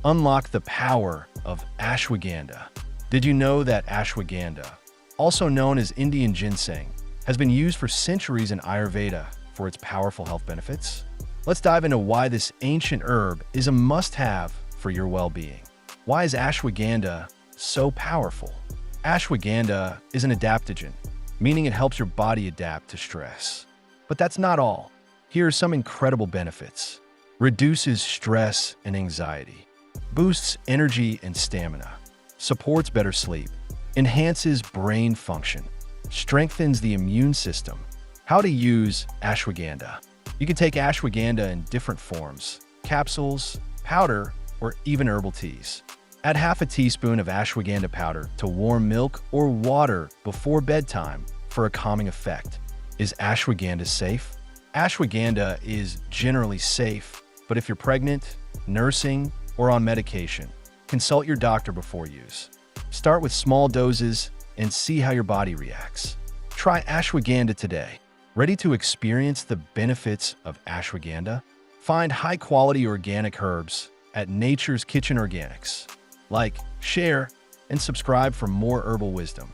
unlock the power of ashwagandha. Did you know that ashwagandha, also known as Indian ginseng, has been used for centuries in Ayurveda for its powerful health benefits? Let's dive into why this ancient herb is a must-have for your well-being. Why is ashwagandha so powerful? Ashwagandha is an adaptogen, meaning it helps your body adapt to stress. But that's not all. Here are some incredible benefits. Reduces stress and anxiety. Boosts energy and stamina. Supports better sleep. Enhances brain function. Strengthens the immune system. How to use ashwagandha. You can take ashwagandha in different forms: capsules, powder, or even herbal teas. Add half a teaspoon of ashwagandha powder to warm milk or water before bedtime for a calming effect. Is ashwagandha safe? Ashwagandha is generally safe, but if you're pregnant, nursing, or on medication, consult your doctor before use. Start with small doses and see how your body reacts. Try ashwagandha today. Ready to experience the benefits of ashwagandha? Find high-quality organic herbs at Nature's Kitchen Organics. Like, share, and subscribe for more herbal wisdom.